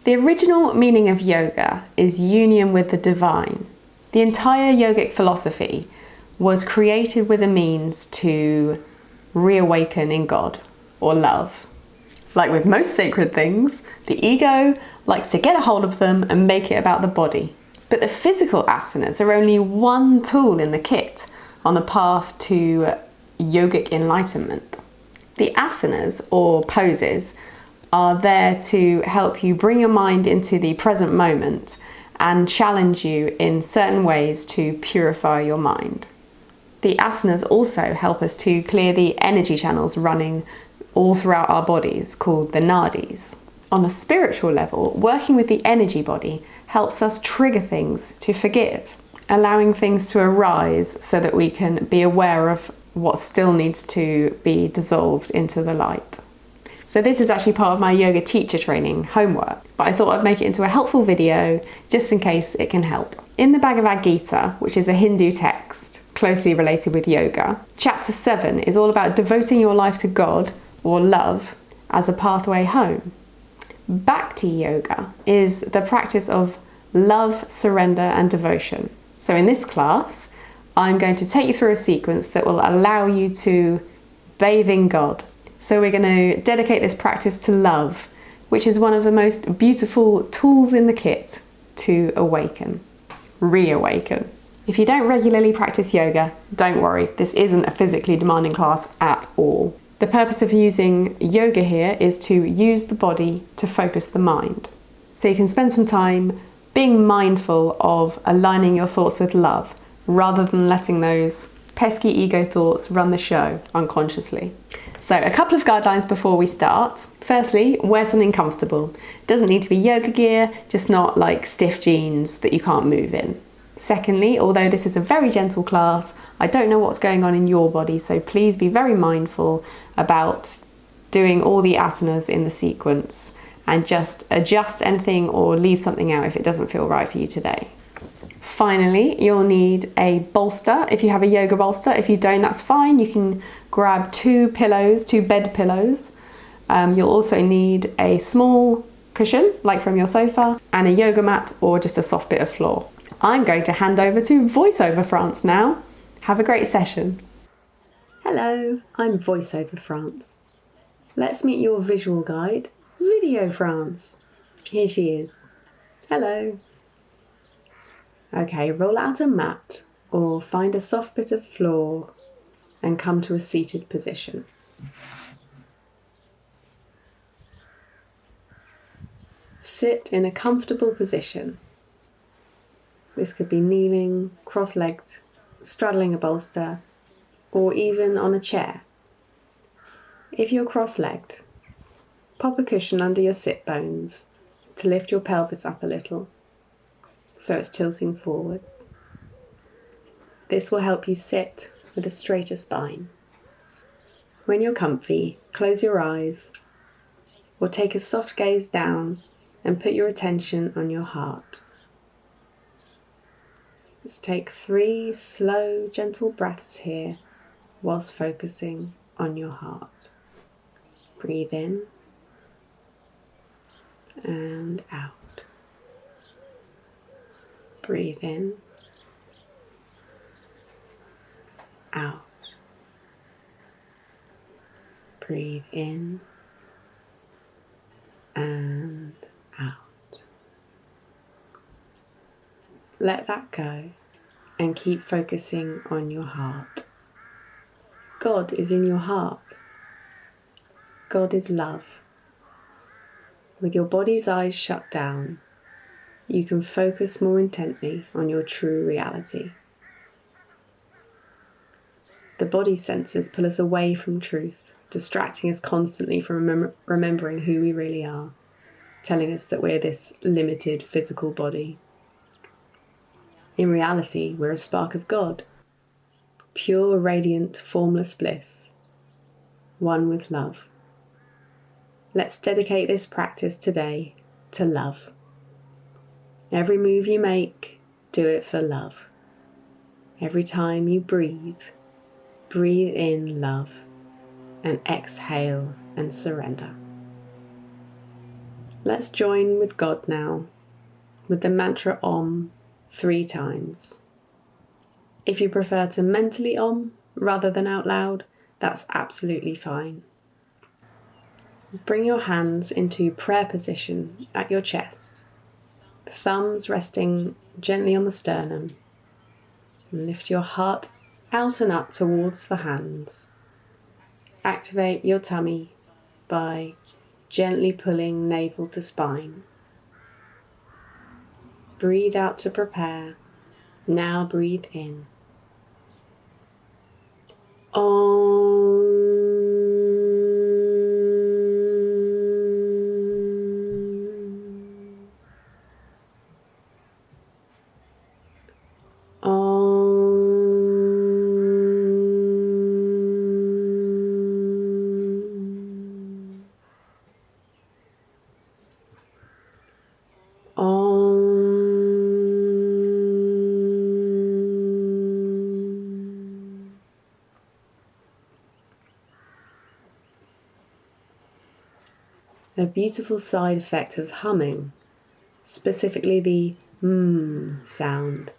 The original meaning of yoga is union with the divine. The entire yogic philosophy was created with a means to reawaken in God or love. Like with most sacred things, the ego likes to get a hold of them and make it about the body. But the physical asanas are only one tool in the kit on the path to yogic enlightenment. The asanas, or poses, are there to help you bring your mind into the present moment and challenge you in certain ways to purify your mind. The asanas also help us to clear the energy channels running all throughout our bodies, called the nadis. On a spiritual level, working with the energy body helps us trigger things to forgive, allowing things to arise so that we can be aware of what still needs to be dissolved into the light. So this is actually part of my yoga teacher training homework, but I thought I'd make it into a helpful video just in case it can help. In the Bhagavad Gita, which is a Hindu text closely related with yoga, chapter 7 is all about devoting your life to God, or love, as a pathway home. Bhakti yoga is the practice of love, surrender and devotion. So in this class, I'm going to take you through a sequence that will allow you to bathe in God. So we're going to dedicate this practice to love, which is one of the most beautiful tools in the kit to awaken, reawaken. If you don't regularly practice yoga, don't worry, this isn't a physically demanding class at all. The purpose of using yoga here is to use the body to focus the mind. So you can spend some time being mindful of aligning your thoughts with love, rather than letting those pesky ego thoughts run the show unconsciously. So a couple of guidelines before we start. Firstly, wear something comfortable. It doesn't need to be yoga gear, just not like stiff jeans that you can't move in. Secondly, although this is a very gentle class, I don't know what's going on in your body, so please be very mindful about doing all the asanas in the sequence and just adjust anything or leave something out if it doesn't feel right for you today. Finally, you'll need a bolster if you have a yoga bolster. If you don't, that's fine. You can grab two bed pillows. You'll also need a small cushion, like from your sofa, and a yoga mat or just a soft bit of floor. I'm going to hand over to VoiceOver France now. Have a great session. Hello, I'm VoiceOver France. Let's meet your visual guide, Video France. Here she is. Hello. Okay, roll out a mat or find a soft bit of floor and come to a seated position. Sit in a comfortable position. This could be kneeling, cross-legged, straddling a bolster, or even on a chair. If you're cross-legged, pop a cushion under your sit bones to lift your pelvis up a little, so it's tilting forwards. This will help you sit with a straighter spine. When you're comfy, close your eyes or take a soft gaze down and put your attention on your heart. Let's take 3 slow, gentle breaths here whilst focusing on your heart. Breathe in and out. Breathe in, out. Breathe in and out. Let that go and keep focusing on your heart. God is in your heart. God is love. With your body's eyes shut down, you can focus more intently on your true reality. The body senses pull us away from truth, distracting us constantly from remembering who we really are, telling us that we're this limited physical body. In reality, we're a spark of God, pure, radiant, formless bliss, one with love. Let's dedicate this practice today to love. Every move you make, do it for love. Every time you breathe, breathe in love and exhale and surrender. Let's join with God now, with the mantra Om 3 times. If you prefer to mentally Om rather than out loud, that's absolutely fine. Bring your hands into prayer position at your chest, thumbs resting gently on the sternum. And lift your heart out and up towards the hands. Activate your tummy by gently pulling navel to spine. Breathe out to prepare. Now breathe in. Om. A beautiful side effect of humming, specifically the sound,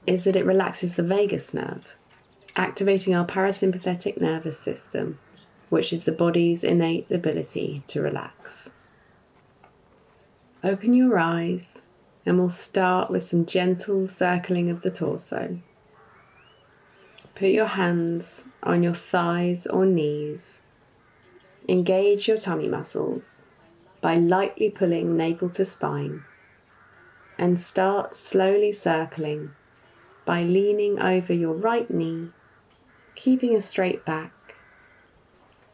is that it relaxes the vagus nerve, activating our parasympathetic nervous system, which is the body's innate ability to relax. Open your eyes and we'll start with some gentle circling of the torso. Put your hands on your thighs or knees. Engage your tummy muscles by lightly pulling navel to spine and start slowly circling by leaning over your right knee, keeping a straight back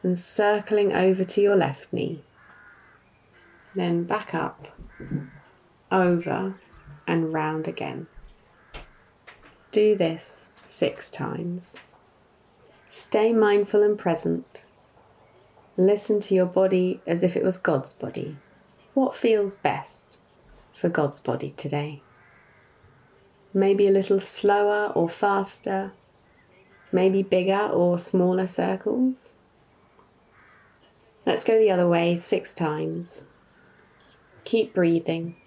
and circling over to your left knee. Then back up, over and round again. Do this 6 times. Stay mindful and present. Listen to your body as if it was God's body. What feels best for God's body today? Maybe a little slower or faster, maybe bigger or smaller circles. Let's go the other way 6 times. Keep breathing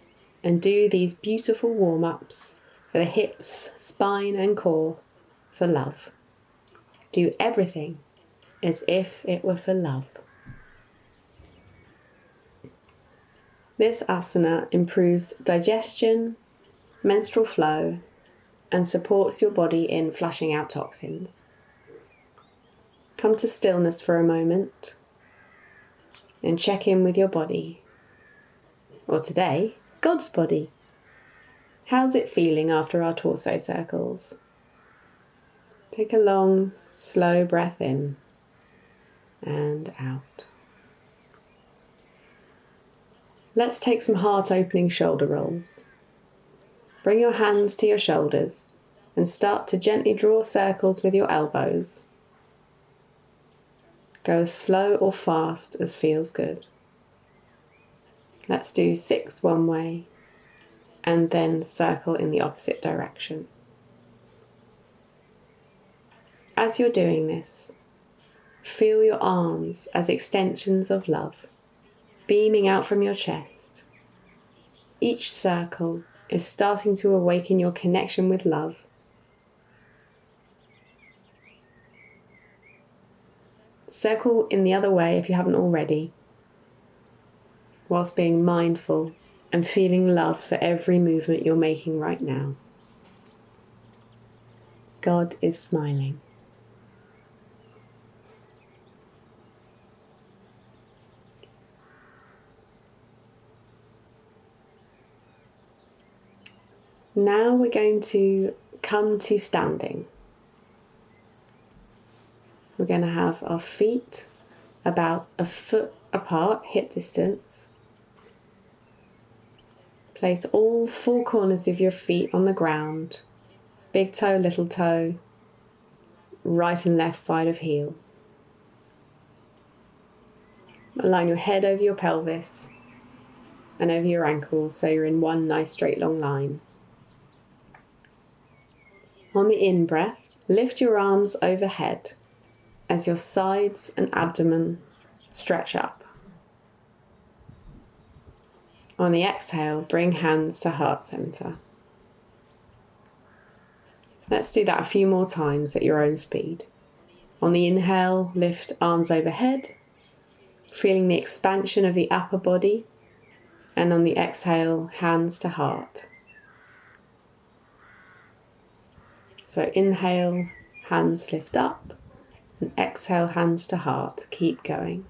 and do these beautiful warm-ups for the hips, spine and core for love. Do everything as if it were for love. This asana improves digestion, menstrual flow, and supports your body in flushing out toxins. Come to stillness for a moment and check in with your body. Or today, God's body. How's it feeling after our torso circles? Take a long, slow breath in and out. Let's take some heart-opening shoulder rolls. Bring your hands to your shoulders and start to gently draw circles with your elbows. Go as slow or fast as feels good. Let's do 6 one way and then circle in the opposite direction. As you're doing this, feel your arms as extensions of love, beaming out from your chest. Each circle is starting to awaken your connection with love. Circle in the other way if you haven't already, whilst being mindful and feeling love for every movement you're making right now. God is smiling. Now we're going to come to standing. We're going to have our feet about a foot apart, hip distance. Place all 4 corners of your feet on the ground. Big toe, little toe, right and left side of heel. Align your head over your pelvis and over your ankles so you're in one nice straight long line. On the in-breath, lift your arms overhead as your sides and abdomen stretch up. On the exhale, bring hands to heart center. Let's do that a few more times at your own speed. On the inhale, lift arms overhead, feeling the expansion of the upper body. And on the exhale, hands to heart. So inhale, hands lift up, and exhale, hands to heart. Keep going.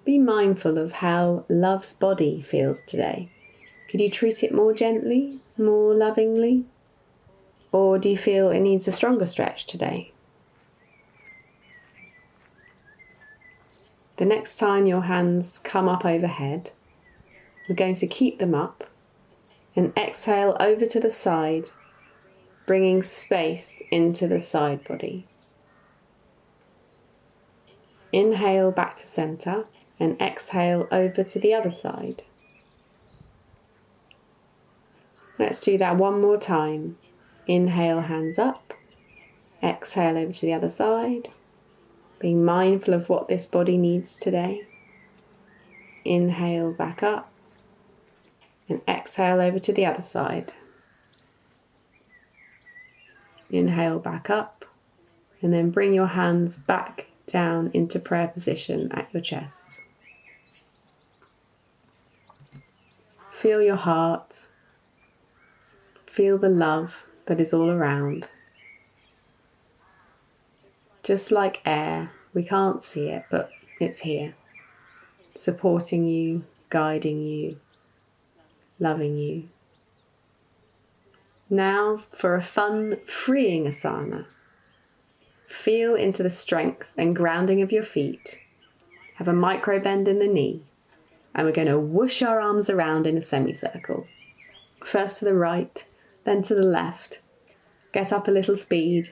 Be mindful of how love's body feels today. Could you treat it more gently, more lovingly? Or do you feel it needs a stronger stretch today? The next time your hands come up overhead, we're going to keep them up and exhale over to the side, bringing space into the side body. Inhale back to center and exhale over to the other side. Let's do that one more time. Inhale, hands up. Exhale over to the other side. Being mindful of what this body needs today. Inhale back up. And exhale over to the other side. Inhale back up. And then bring your hands back down into prayer position at your chest. Feel your heart. Feel the love that is all around. Just like air, we can't see it, but it's here, supporting you, guiding you, loving you. Now for a fun, freeing asana. Feel into the strength and grounding of your feet. Have a micro bend in the knee, and we're going to whoosh our arms around in a semicircle. First to the right, then to the left. Get up a little speed.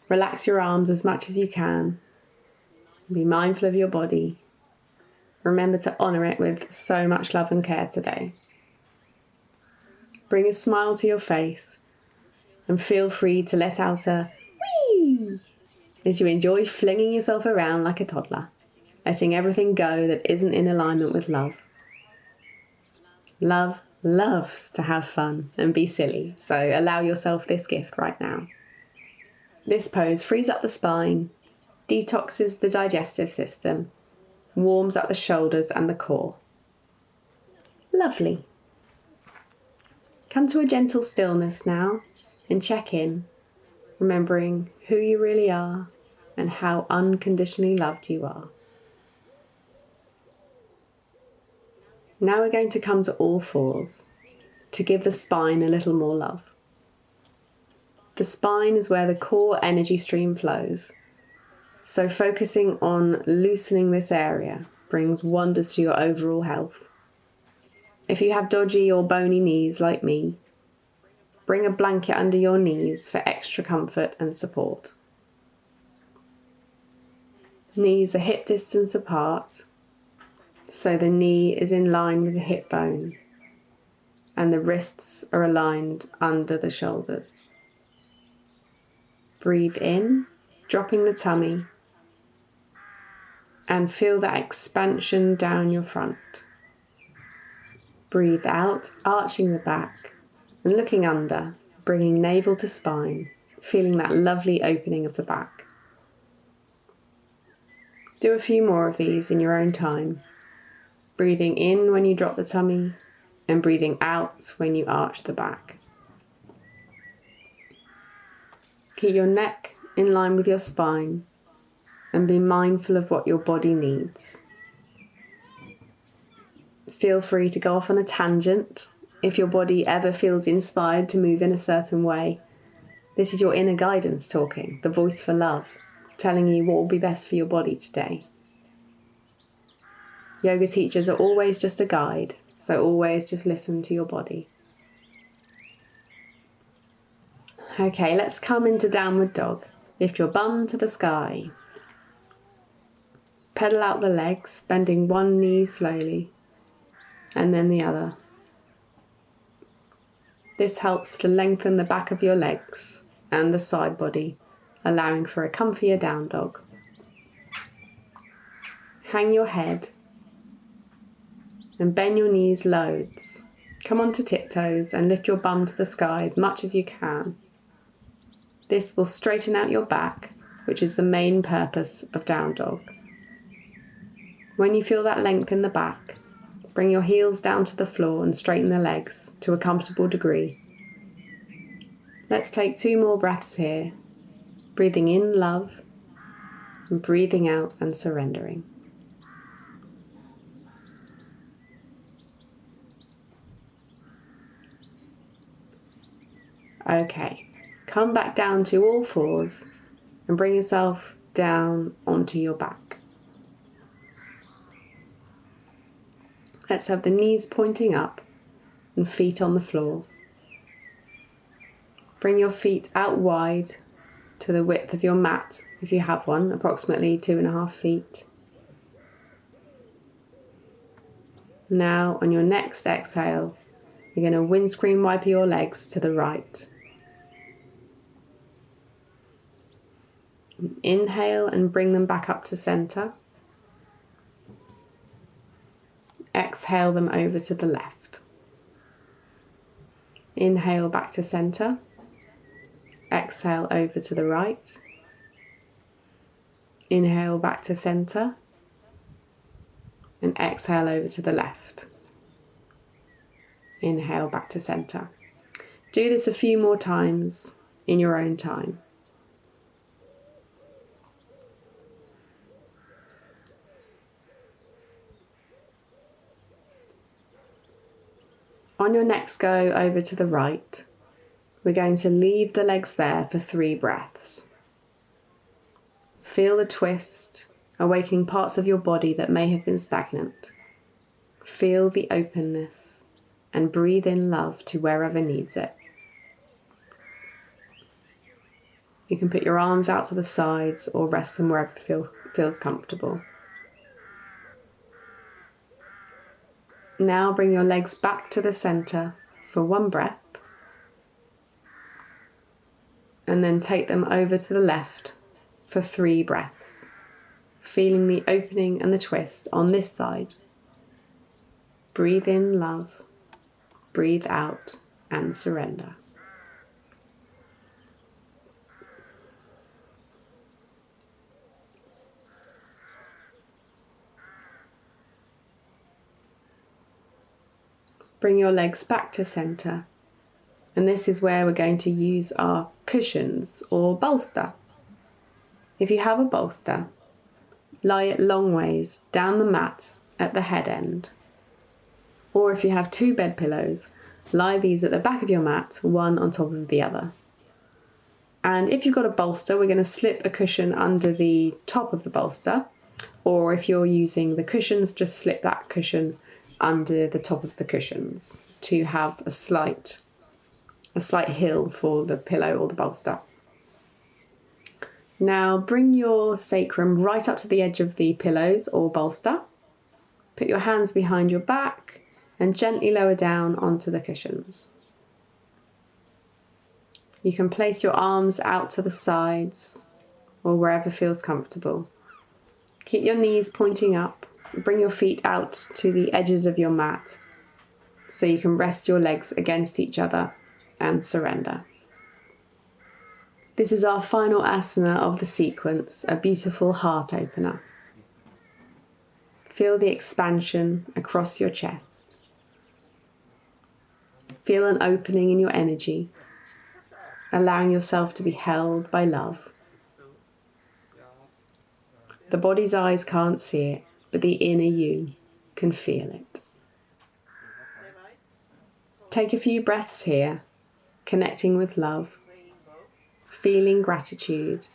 Relax your arms as much as you can. Be mindful of your body. Remember to honour it with so much love and care today. Bring a smile to your face and feel free to let out a whee as you enjoy flinging yourself around like a toddler, letting everything go that isn't in alignment with love. Love loves to have fun and be silly, so allow yourself this gift right now. This pose frees up the spine, detoxes the digestive system, warms up the shoulders and the core. Lovely. Come to a gentle stillness now and check in, remembering who you really are and how unconditionally loved you are. Now we're going to come to all fours to give the spine a little more love. The spine is where the core energy stream flows, so focusing on loosening this area brings wonders to your overall health. If you have dodgy or bony knees like me, bring a blanket under your knees for extra comfort and support. Knees are hip distance apart, so the knee is in line with the hip bone and the wrists are aligned under the shoulders. Breathe in, dropping the tummy, and feel that expansion down your front. Breathe out, arching the back and looking under, bringing navel to spine, feeling that lovely opening of the back. Do a few more of these in your own time, breathing in when you drop the tummy and breathing out when you arch the back. Keep your neck in line with your spine and be mindful of what your body needs. Feel free to go off on a tangent if your body ever feels inspired to move in a certain way. This is your inner guidance talking, the voice for love, telling you what will be best for your body today. Yoga teachers are always just a guide, so always just listen to your body. Okay, let's come into downward dog. Lift your bum to the sky. Pedal out the legs, bending one knee slowly, and then the other. This helps to lengthen the back of your legs and the side body, allowing for a comfier down dog. Hang your head and bend your knees loads. Come onto tiptoes and lift your bum to the sky as much as you can. This will straighten out your back, which is the main purpose of down dog. When you feel that length in the back, bring your heels down to the floor and straighten the legs to a comfortable degree. Let's take 2 more breaths here, breathing in love and breathing out and surrendering. Okay, come back down to all fours and bring yourself down onto your back. Let's have the knees pointing up and feet on the floor. Bring your feet out wide to the width of your mat, if you have one, approximately 2.5 feet. Now, on your next exhale, you're going to windscreen wiper your legs to the right. Inhale and bring them back up to center. Exhale them over to the left. Inhale back to center. Exhale over to the right. Inhale back to center. And exhale over to the left. Inhale back to center. Do this a few more times in your own time. On your next go over to the right, we're going to leave the legs there for 3 breaths. Feel the twist, awakening parts of your body that may have been stagnant. Feel the openness and breathe in love to wherever needs it. You can put your arms out to the sides or rest them wherever feels comfortable. Now bring your legs back to the center for 1 breath. And then take them over to the left for 3 breaths. Feeling the opening and the twist on this side. Breathe in love, breathe out and surrender. Bring your legs back to center, and this is where we're going to use our cushions or bolster. If you have a bolster, lie it long ways down the mat at the head end. Or if you have 2 bed pillows, lie these at the back of your mat, one on top of the other. And if you've got a bolster, we're going to slip a cushion under the top of the bolster. Or if you're using the cushions, just slip that cushion under the top of the cushions to have a slight hill for the pillow or the bolster. Now bring your sacrum right up to the edge of the pillows or bolster. Put your hands behind your back and gently lower down onto the cushions. You can place your arms out to the sides or wherever feels comfortable. Keep your knees pointing up. Bring your feet out to the edges of your mat so you can rest your legs against each other and surrender. This is our final asana of the sequence, a beautiful heart opener. Feel the expansion across your chest. Feel an opening in your energy, allowing yourself to be held by love. The body's eyes can't see it, but the inner you can feel it. Take a few breaths here, connecting with love, feeling gratitude,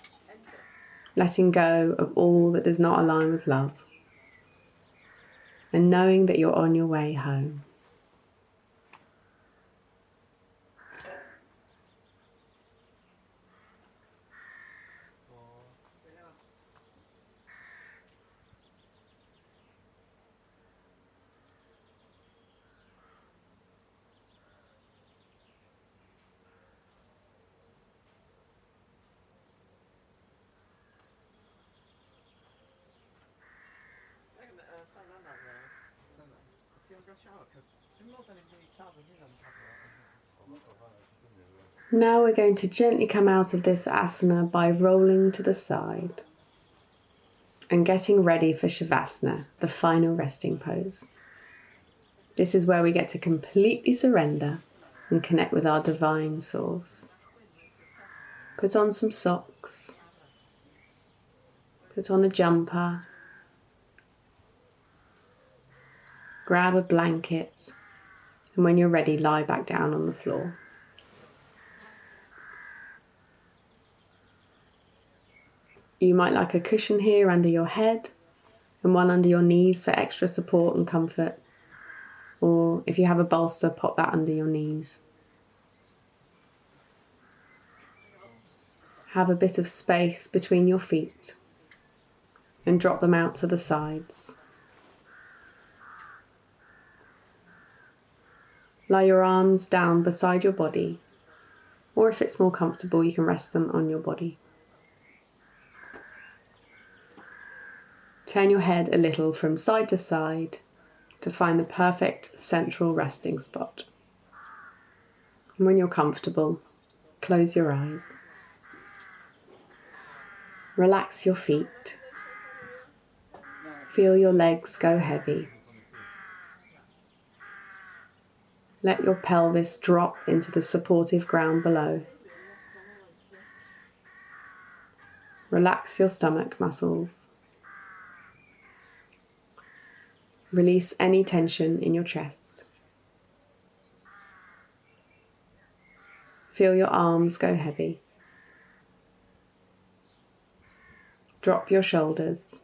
letting go of all that does not align with love, and knowing that you're on your way home. Now we're going to gently come out of this asana by rolling to the side and getting ready for Shavasana, the final resting pose. This is where we get to completely surrender and connect with our divine source. Put on some socks, put on a jumper, grab a blanket, and when you're ready, lie back down on the floor. You might like a cushion here under your head and one under your knees for extra support and comfort. Or if you have a bolster, pop that under your knees. Have a bit of space between your feet and drop them out to the sides. Lie your arms down beside your body, or if it's more comfortable, you can rest them on your body. Turn your head a little from side to side to find the perfect central resting spot. And when you're comfortable, close your eyes. Relax your feet. Feel your legs go heavy. Let your pelvis drop into the supportive ground below. Relax your stomach muscles. Release any tension in your chest. Feel your arms go heavy. Drop your shoulders.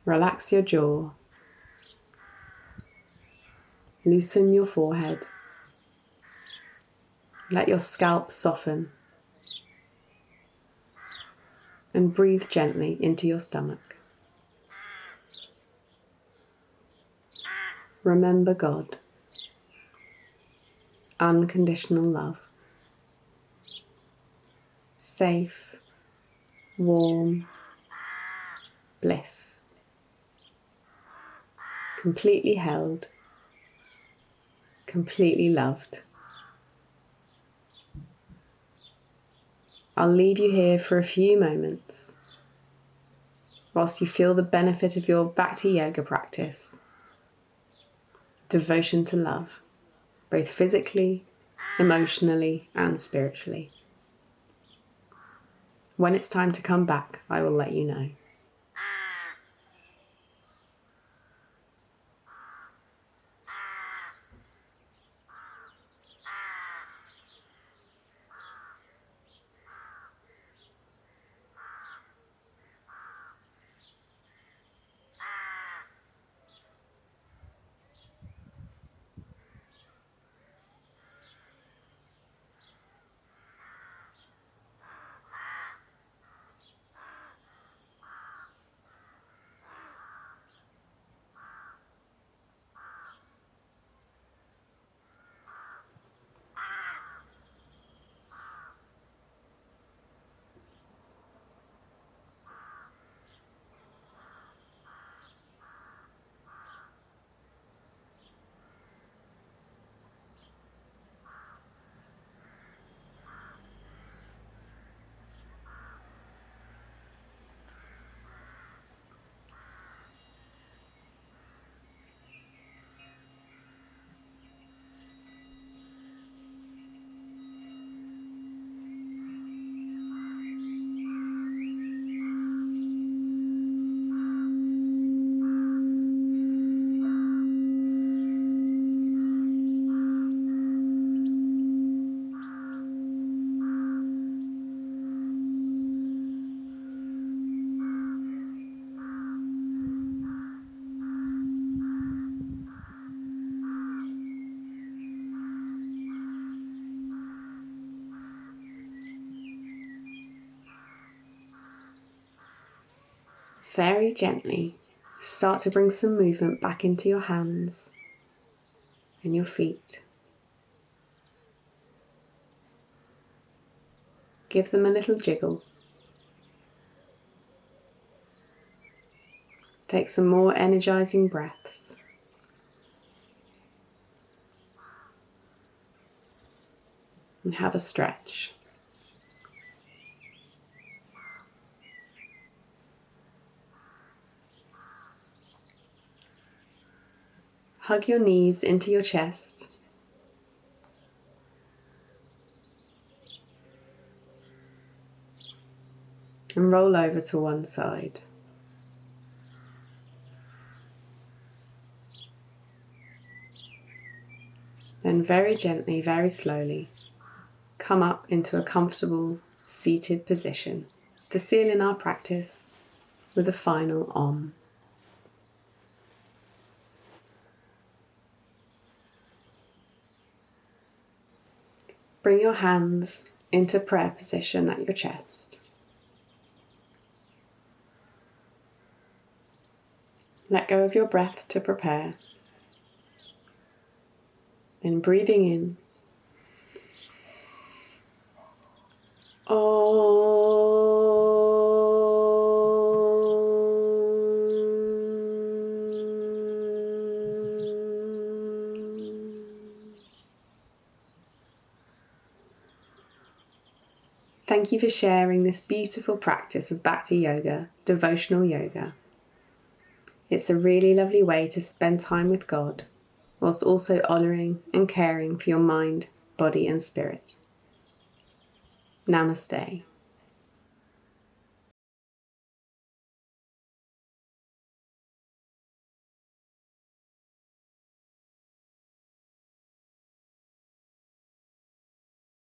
Relax your jaw. Loosen your forehead. Let your scalp soften. And breathe gently into your stomach. Remember God. Unconditional love. Safe, warm, bliss. Completely held, completely loved. I'll leave you here for a few moments whilst you feel the benefit of your Bhakti yoga practice. Devotion to love, both physically, emotionally, and spiritually. When it's time to come back, I will let you know. Very gently, start to bring some movement back into your hands and your feet. Give them a little jiggle. Take some more energizing breaths. And have a stretch. Hug your knees into your chest. And roll over to one side. Then very gently, very slowly, come up into a comfortable seated position to seal in our practice with a final Om. Bring your hands into prayer position at your chest. Let go of your breath to prepare. Then breathing in. Thank you for sharing this beautiful practice of Bhakti Yoga, devotional yoga. It's a really lovely way to spend time with God, whilst also honouring and caring for your mind, body and spirit. Namaste.